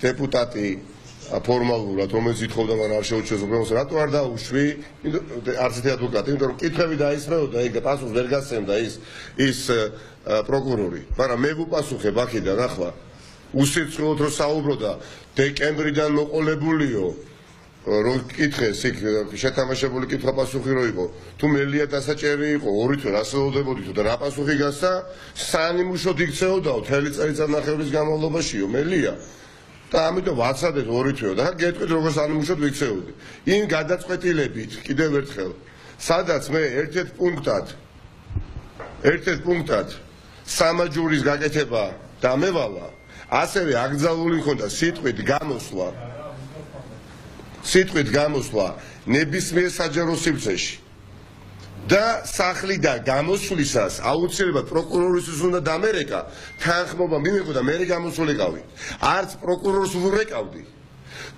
დეპუტატი ფორმალურად რომელიც ითხოვდა მაგრამ არ შეუჩეს უბრალოდ რატო არ დაუშვი არც ერთი ადვოკატი იმიტომ რომ კითხვები დაისმეოდა ეგ პასუხს ვერ გასცემდა ის პროკურორი მაგრამ მე ვუპასუხებ აქედან ახლა უსიცრუოდ რომ საუბრობდა დეკემბრიდან მოყოლებულიო რომ კითხეს იქ შეთამაშებული კითხვა პასუხი რო იყო თუ მელია დასაჭერი იყო ორი თვე რასაუბრებოდითო და რა პასუხი გასცა საანიმუშოდ იქცეოდაო მთელი წელიწადნახევრის განმავლობაშიო მელია და ამიტომ ვაცადეთ ორი თვეო და გეტყვით როგორ საანიმუშოდ ვიქცეოდი იმ გადაწყვეტილებით კიდევ ერთხელ სადაც მე ერთ-ერთ პუნქტად სამაჯურის გაკეთება დამევალა ასევე აკრძალული მქონდა სიტყვით გამოსვლა ნებისმიერ საჯარო სივრცეში და სახლიდან გამოსვლისას აუცილებლად პროკურორისთვის უნდა დამერეკა თანხმობა მიმიღო და მე გამოსულიყავი არც პროკურორს ვურეკავდი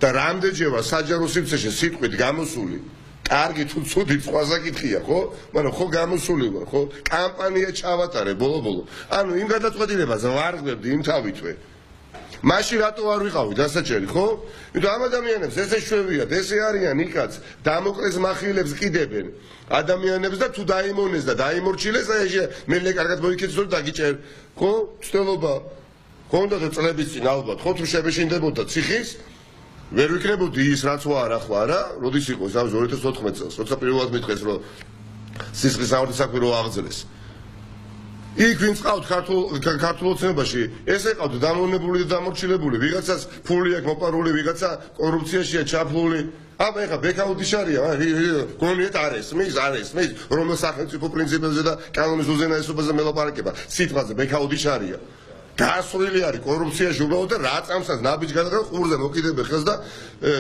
და რამდენჯერმე საჯარო სივრცეში სიტყვით გამოსული კარგი თუ ცუდი სხვაზე კითხია ხო მაგრამ ხო გამოსული ვარ ხო კამპანია ჩავატარე ბოლო ანუ იმ გადაწყვეტილებაზე ვარგებდი იმ თავითვე მაშინ რატო არ ვიყავი დასაჭერი ხო? იმიტომ ამ ადამიანებს ესე შვევიათ, ესე არიან იქაც, დამოკლეს מחილებს ყიდებენ ადამიანებს და თუ დაიმონეს და დაიმორჩილეს, აი მე კარგად მოიქეცო და დაგიჭერ, ხო? ცდელობა ხონდა და წლების წინ ალბათ, ხო თუ შებეშინდებოდა ციხის, ვერ ვიქნებოდი ის რაც ვარ ახლა რა, როდის იყო 2014 წელს, როცა პირველად მითხეს რომ სისხლის საავადმყოფო რო აღძრეს. იქ ვინც ყავთ ქართულ ოცნებაში ესე ყავთ დამონებული და დამორჩილებული ვიღაცას ფული აქვს მოპარული ვიღაცა კორუფციაშია ჩაფლული აბა ეხა ბექაუდიშარია გონიეთ არ ესმის რომ სახელმწიფო პრინციპებზე და კანონის უზენაესობაზე მელაპარაკება სიტყვაზე ბექაუდიშარია გასვლილი არის კორუფციაში უბრალოდ და რა წამსაც ნაბიჯ გადაგა ყურზე მოკიდებენ ხელს და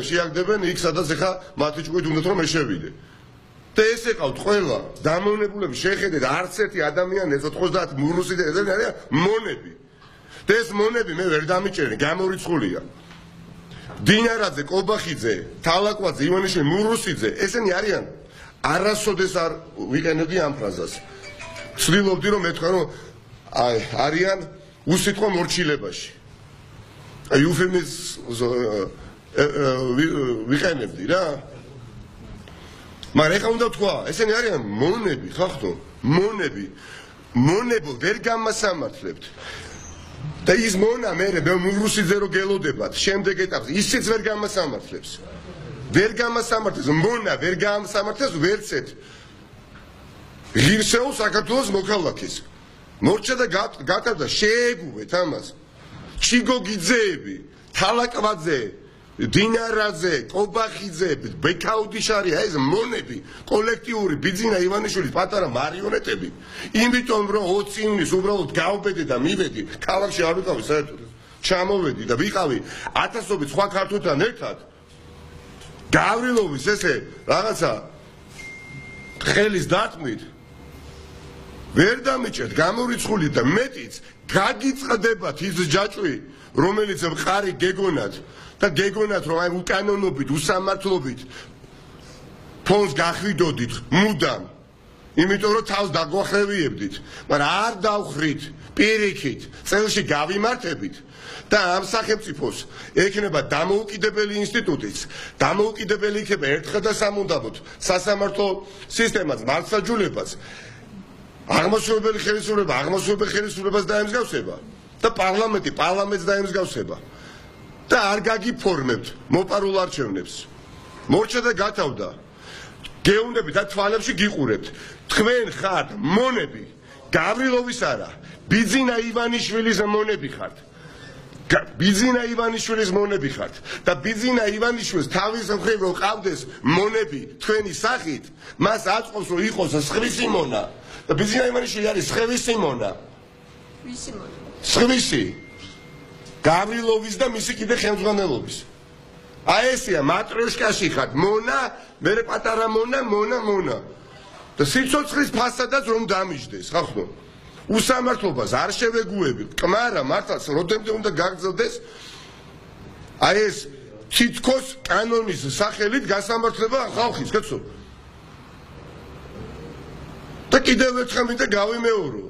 შეაგდებენ იქ სადაც ეხა მათი ჭკვით უნდათ რომ ეშევიდე და ესე ყავთ ყველა დამონებულები შეხედეთ არც ერთი ადამიანი 90 მურუსი და ესენი არიან მონები და ეს მონები მე ვერ დამიჭერე გამორიცხულია დინარაძე კობახიძე თალაკვაძე ივანიშვილი მურუსიძე ესენი არიან არასოდეს არ ვიყენებდი ამ ფრაზას ცდილობდი რომ მეთქვა რომ არიან უსიტყვო მორჩილებაში აი ufemizms ვიყენებდი რა მაგრამ ეხლა უნდა თქვა, ესენი არიან მონები, ხახტო, მონებო ვერ გამასამართლებთ. და ის მონა მე მურუსიძე რო გელოდებათ, შემდეგ ეტაპზე ისიც ვერ გამასამართლებს. ვერ გამასამართლებს, მონა ვერ გამასამართლებს ვერცეთ. ღირსეულ საქართველოს მოქალაქეს. მორჩა და გათავდა შეეგუვეთ ამას. ჩიგოგიძეები, თალაკვაძე დინარაძე, კობახიძე, ბექაუდიშარია ეს მონები, კოლექტიური ბიძინა ივანიშვილის პატარა მარიონეტები. იმიტომ რომ 20 ივნისს უბრალოდ გავბედე და მივედი, ქალაქში არ ვიყავი საერთოდ. ჩამოვედი და ვიყავი ათასობით სხვა ქართველთან ერთად. გავრილოვის ესე რაღაცა ხელის დათმით ვერ დამიჭერთ გამორიცხული და მეტიც გაგიწყდებათ ის ჯაჭვი, რომელიც მყარი გეგონათ და გეგონათ რომ აი უკანონობით, უსამართლობით ფონს გახვიდოდით მუდამ. იმიტომ რომ თავს დაგვახრევიებდით, მაგრამ არ დავხრით პირიქით, წელში გავიმართებით და ამ სახელმწიფოს ექნება დამოუკიდებელი ინსტიტუტიც, დამოუკიდებელი იქნება ერთხელ და სამუდამოდ სასამართლო სისტემას, მართლმსაჯულებას, აღმასრულებელი ხელისუფლებას დაემსგავსება და პარლამენტს დაემსგავსება. და არ გაგიფორმებთ მოპარულ არჩევნებს. მორჩა და გათავდა. გეუნდებით და თვალებში გიყურებთ. თქვენ ხართ მონები. გავრილოვის არა. ბიძინა ივანიშვილის მონები ხართ. ბიძინა ივანიშვილის მონები ხართ. და ბიძინა ივანიშვილს თავის მხრივ რომ ყავდეს მონები თქვენი სახით, მას აწყობს რომ იყოს სხვისი მონა. და ბიძინა ივანიშვილი არის სხვისი მონა. ვისი მონა? სხვისი. გავრილოვის და მისი კიდე ხელმძღვანელობის. აი ესეა მატრიოშკაში ხართ მონა, მე პატარა მონა. და სიცოცხლის ფასადაც რომ დამიჯდეს, ხახო. უსამართლობას არ შევეგუები, კმარა მართლაც როდემდე უნდა გაგრძელდეს აი ეს თითქოს კანონის სახელით გასამართლება ხალხის, კაცო. და კიდევ ერთხელ მინდა გავიმეორო.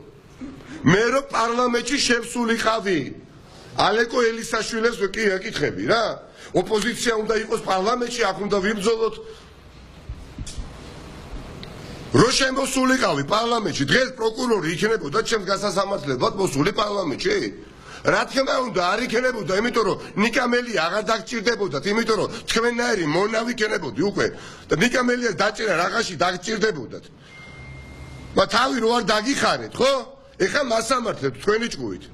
მე რომ პარლამენტში შევსულიყავი ალეკო ელისაშვილებს კი ეკითხები რა ოპოზიცია უნდა იყოს პარლამენტში აქ უნდა ვიბრძოლოთ რო შემოსულიყავი პარლამენტში დღეს პროკურორი იქნებოდა ჩემს გასასამართლებლად მოსული პარლამენტში რა თქმა უნდა არ იქნებოდა იმიტომ რომ ნიკამელია აღარ დაგჭირდებოდათ იმიტომ რომ თქვენნაირი მონავი იქნებოდი უკვე და ნიკამელიას დაჭერა რაღაცში დაგჭირდებოდათ მაგრამ თავი რო არ დაგიხარეთ ხო ეხლა მასამართლებთ თქვენი ჭკუით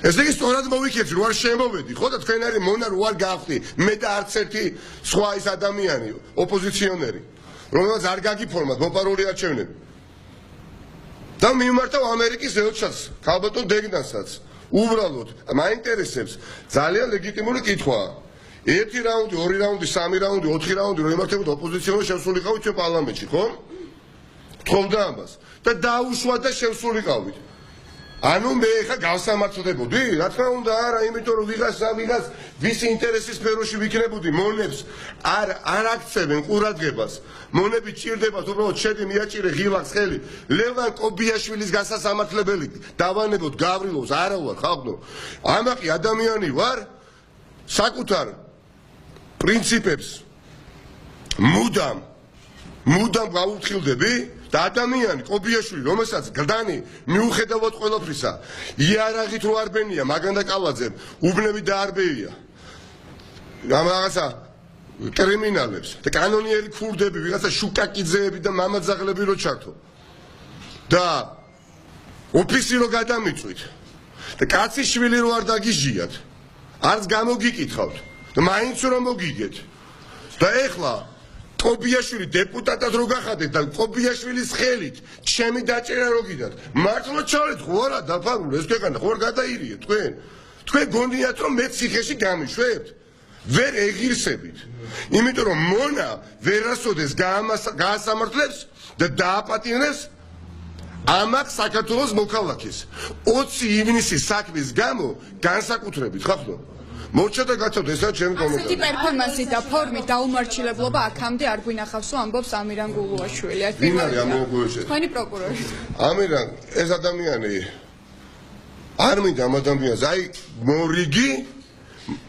ესე იგი სწორად მოვიქეცი რო არ შემოვედი ხო და თქვენარი მონა რო არ გავხდი მე და არც ერთი სხვა ის ადამიანი ოპოზიციონერი რომელსაც არ გაგიფორმათ მოპარული არჩევნები და მიმართავ ამერიკის ელჩს ქალბატონ დეგნანსაც უბრალოდ მაინტერესებს ძალიან ლეგიტიმური კითხვაა ერთი რაუნდი ორი რაუნდი სამი რაუნდი ოთხი რაუნდი რომ იმართებოდა ოპოზიციონერი შემსულიყავით ჩვენ პარლამენტში ხო თხოვდა ამას და დაუშვა და შემსულიყავით ანუ მე ხა გავსამართლებოდი? რა თქმა უნდა არა, იმიტომ რომ ვიღაც ვის ინტერესის სფეროში ვიქნებოდი, მონებს არ აქცევენ ყურადღებას. მონები ჭირდებათ უბრალოდ შედი მიაჭირე ღილაკს ხელი. ლევან კობიაშვილის გასასამართლებელი დავანებოთ გავრილოს, არა ვარ ხალხო. ამაყი ადამიანი ვარ საკუთარ პრინციპებს მუდამ გავუფრთხილდები და ადამიანი კობიაშვილი რომელსაც გდანი მიუხედავად ყველაფრისა იარაღით რო არბენია მაგანდა კალაძემ უბნები დაარბეია რაღაცა კრიმინალებს და კანონიერი ქურდები ვიღაცა შუკაკიძეები და მამაძაღლები რო ჩართო და ოფისი რო გადამიწვით და კაცის შვილი რო არ დაგიჟიათ არც გამოგიკითხავთ და მაინც რომ მოგიგეთ და ეხლა კობიაშვილი დეპუტატად რო გახადეთ და კობიაშვილის ხელით ჩემი დაჭერა რო გიდათ მართლა ჩავით ხო არა დაფარული ეს ქვეყანა ხო არ გადაირიეთ თქვენ გონიათ რომ მე ციხეში გამიშვებთ ვერ ეგირსებით იმიტომ რომ მონა ვერასოდეს გაასამართლებს და დააპატიმრებს ამაკ საქართველოს მოქალაქეს 20 ივნისის საქმის გამო განსაკუთრებით ხახო მოჩა და გაცავთ ესა ჩემი კომენტარი. ასეთი პერფორმანსი და ფორმით დაუმორჩილებლობა აქამდე არ გვინახავსო ამბობს ამირან გულუაშვილი. ვინ არის ამირან გულუაშვილი? თქვენი პროკურორი. ამირან ეს ადამიანი არ მინდა ამ ადამიანს აი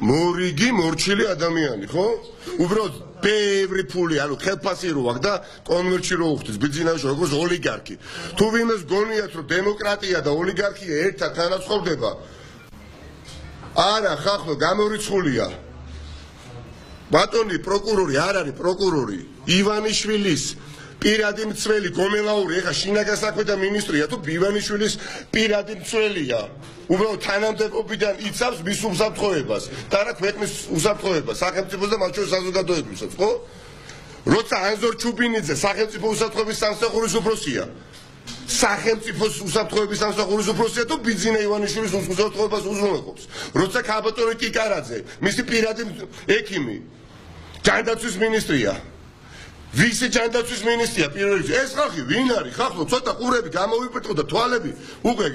მორიგი მორჩილი ადამიანი ხო? უბრალოდ ბევრი ფული ანუ ხელფასი რო აქვს და კონვერტში რო უხდის ბიზნესში როგორც ოლიგარქი. თუ ვინმეს გონიათ რომ დემოკრატია და ოლიგარქია ერთად განაცხოვრდება არა ხახო გამორიცხულია ბატონი პროკურორი არ არის პროკურორი ივანიშვილის პირადი მცველი გომელაური ეხა შინაგან საქმეთა მინისტრია თუ ივანიშვილის პირადი მცველია უბრალოდ თანამდებობიდან იცავს მის უსაფრთხოებას და რა ქვეყნის უსაფრთხოებას სახელმწიფოს და მათ შორის საზოგადოებისაც ხო როცა ანზორ ჩუბინიძე სახელმწიფო უსაფრთხოების სამსახურის უფროსია სახელმწიფოს უსაფრთხოების სამსახურის უფროსია თუ ბიძინა ივანიშვილის უსაფრთხოებას უზრუნველყოფს როცა ქაბატონი კიკარაძე მისი პირადი ექიმი ჯანდაცვის მინისტრია ვისი ჯანდაცვის მინისტრია პირველი ეს ხალხი ვინ არის ხალხო ცოტა ყურები გამოვიპირტყო და თვალები უკვე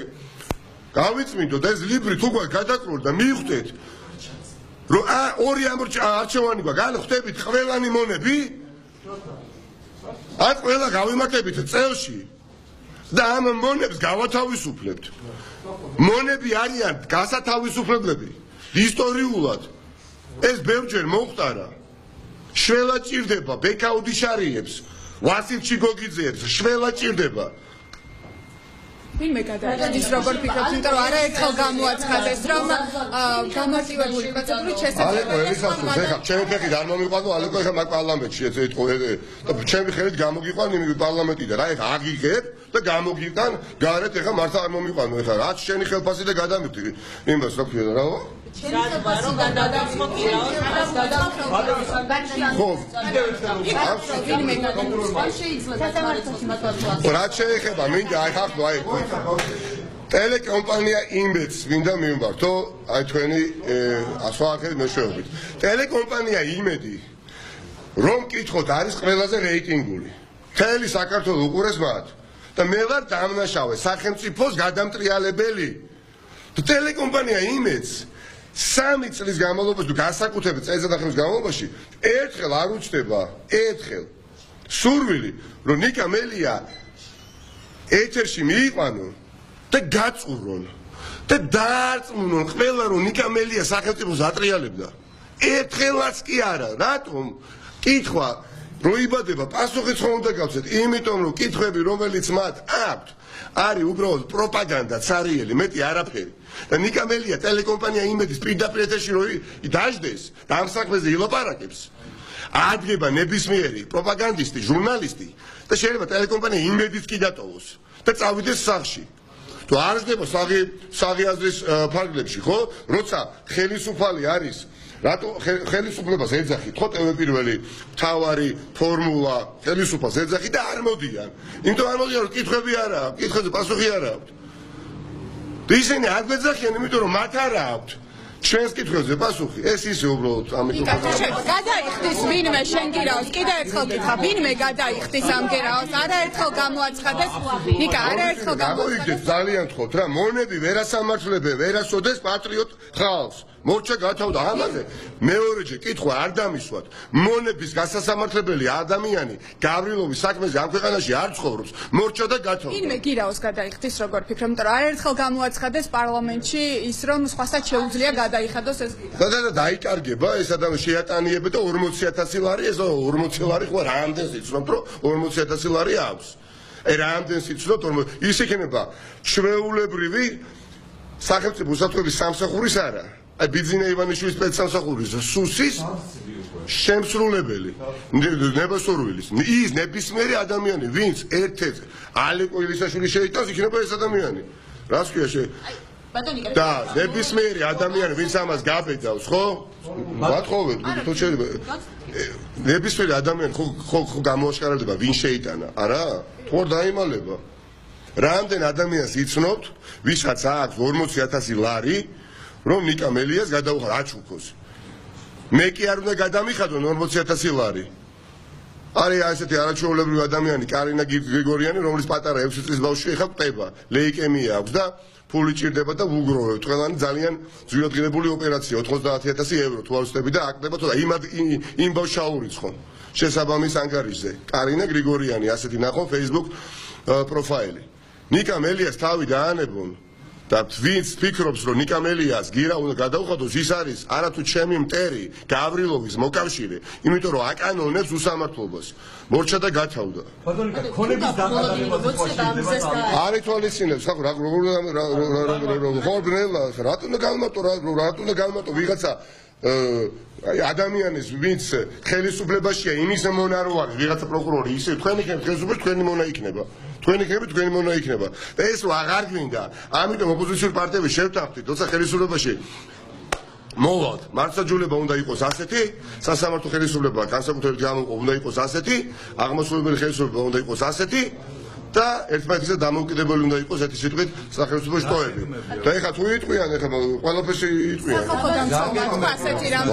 გავიწმინდო და ეს ლიბრი თუ გვაქვს გადაკრული და მივხვდეთ რომ ორი არჩევანი გვაქვს ან ხვდებით ყველანი მონები ან ყველა გავიმატებით წელში და ამ მონებს გავათავისუფლებთ. მონები არიან გასათავისუფლებლები ისტორიულად. ეს ბევრჯერ მოხდარა. შველა ჭირდება ბეკაუდიშარიებს, ვასილ ჩიგოგიძეებს, შველა ჭირდება. ვინმე გადააჭდის როგორ ფიქრობთ, იმიტომ რომ არაერთხელ გამოაცხადეს რომ გამარტივებული პროცედურით შესაძლებელი. ეხლა ჩემი ფეხით არ მომიყვანო, ალეკო ეხლა მაგ პარლამენტში ეს და ჩემი ხელით გამოგიყვან იმ პარლამენტიდან. აი ეხლა აგიგებ და გამოგიტან გარეთ ეხლა მართლა არ მომიყვანო ეხლა რაც შენი ხელფასი და გადამივდი იმას რა ქვია რა შენი ხელფასი და გადამწყვეტია რაც შეეხება მინდა აი ხახო აი ტელეკომპანია იმედს მინდა მივმართო აი თქვენი სხვა ახალი მეშვეობით ტელეკომპანია იმედი რომ კითხოთ არის ყველაზე რეიტინგული მთელი საქართველოს უყურეს მათ და მე ვარ დამნაშავე სახელმწიფოს გადამტრიალებელი ტელეკომპანია იმედს 3 წლის განმავლობაში თუ განსაკუთრებით წელიწადახევრის განმავლობაში ერთხელ არ უჩნდება ერთხელ სურვილი რომ ნიკა მელია ეთერში მიიყვანონ და გაწურონ და დაარწმუნონ ყველა რომ ნიკა მელია სახელმწიფოს ატრიალებდა. ერთხელაც კი არა, რატომ? კითხვა რო იბადება პასუხიც ხომ უნდა გავცეთ, იმიტომ რომ კითხვები რომელიც მათ აქვთ არის უბრალოდ პროპაგანდა ცარიელი, მეტი არაფერი. და ნიკა მელია ტელეკომპანია იმედის პირდაპირ ეთერში რო დაждდეს და ამ საქმეზე ილაპარაკებს. ადგება ნებისმიერი პროპაგანდისტი, ჟურნალისტი და შეიძლება ტელეკომპანია იმედიც კი დატოვოს და წავიდეს სახლში. თუ არ ხდება საღი აზრის ფარგლებში, ხო? როცა ხელისუფალი არის, რატო ხელისუფლებას ეძახით, ხო ტელეპირველი, მთავარი ფორმულა, ხელისუფლებას ეძახით და არ მოდიან. იმიტომ არ მოდიან, რომ კითხვები არა აქვს, კითხვებზე პასუხი არა აქვს. და ისინი არ გვეძახიან, იმიტომ რომ მათ არა აქვთ ჩვენს კითხვებზე პასუხი. ეს ისე უბრალოდ ამ შეიძლება გადაიხდის ვინმე შენ გირაოს, კიდე ერთხელ გითხრა, ვინმე გადაიხდის ამ გირაოს, არაერთხელ გამოაცხადეს, ნიკა, არაერთხელ გამოიჩინეთ ძალიან თხოვთ რა, მონები ვერასამართლებენ, ვერასოდეს პატრიოტ ხალხს. მორჩა გათავდა ამაზე. მეორეჯერ კითხვა არ დამისვათ. მონების გასასამართლებელი ადამიანი გავრილოვის საქმეზე ამ ქვეყანაში არ ცხოვრობს. მორჩა და გათავდა. ვინმე გირაოს გადაიხდის, როგორ ფიქრობ, იმიტომ რომ არაერთხელ გამოაცხადეს პარლამენტში ის რომ სხვასაც შეუძლია გადაიხადოს ეს გირაო. და დაიკარგება ეს ადამიანი შეატანიება და 40,000 ლარი, ეს 40 ლარი ხო რამდენს იცნობთ, რომ 40,000 ლარი აქვს. რამდენს იცნობთ, ის იქნება ჩვეულებრივი სახელმწიფო უსაფრთხოების სამსახურის არა. აი ბიძინა ივანიშვილის სპეცსამსახურის სუსის შემსრულებელი ნებასორულის ის ნებისმიერი ადამიანი ვინც ერთ-ერთ ალეკო ილისაშვილი შეიტანს იქნება ეს ადამიანი რას ქვია და ნებისმიერი ადამიანი ვინც ამას გაბედავს ხო ვათხოვეთ თუ შეიძლება ნებისმიერი ადამიანი ხო გამოაშკარავდება ვინ შეიტანა არა თორ დაიმალება რამდენ ადამიანს იცნობთ ვისაც აქვს 40,000 ლარი რომ ნიკა მელიას გადაუხარ აჩუქოს. მე კი არ უნდა გადამიხადო 40,000 ლარი. არის ასეთი არაჩვეულებრივი ადამიანი კარინა გრიგორიანი, რომლის პატარა 6 წლის ბავშვი ხა ყდება, ლეიკემია აქვს და ფული ჭირდება და უგროვებს. ყველანი ძალიან ძვირადღირებული ოპერაცია 90,000 ევრო თუ არ ვსწრები და აკდება თორე იმ ბავშვს ჩაურიცხონ. შესაბამის ანგარიშზე. კარინა გრიგორიანი ასეთი ნახო Facebook პროფაილი. ნიკა მელიას თავი დაანებონ. და ვინც ფიქრობს რომ ნიკა მელიას გირა უნდა გადაუხადოს ის არის არათუ ჩემი მტერი გავრილოვის მოკავშირე იმიტომ რომ აკანონებს უსამართლობას მორჩა და გათავდა ბატონიკა ქონების დაყალიბებას არის თვალისწინებს ხა რატო უნდა გამარტო ვიღაცა აი ადამიანის ვინც ხელისუფლებაშია იმის მონა რო არის ვიღაცა პროკურორი ისე თქვენი ხელისუფლება თქვენი მონა იქნება თქვენი მონა იქნება და ეს რო აღარ გვინდა ამიტომ ოპოზიციური პარტიები შევთანხმდით როცა ხელისუფლებაში მოვად მართლმსაჯულება უნდა იყოს ასეთი სასამართლო ხელისუფლება განსაკუთრებით გამოყო უნდა იყოს ასეთი აღმასრულებელი ხელისუფლება უნდა იყოს ასეთი და ერთმანეთზე დამოუკიდებელი უნდა იყოს ერთი სიტყვით სახელმწიფო შტოები და ეხლა თუ იტყვიან ეხლა ყველაფერს იტყვიან ხო განსხვავება ასეთი რამ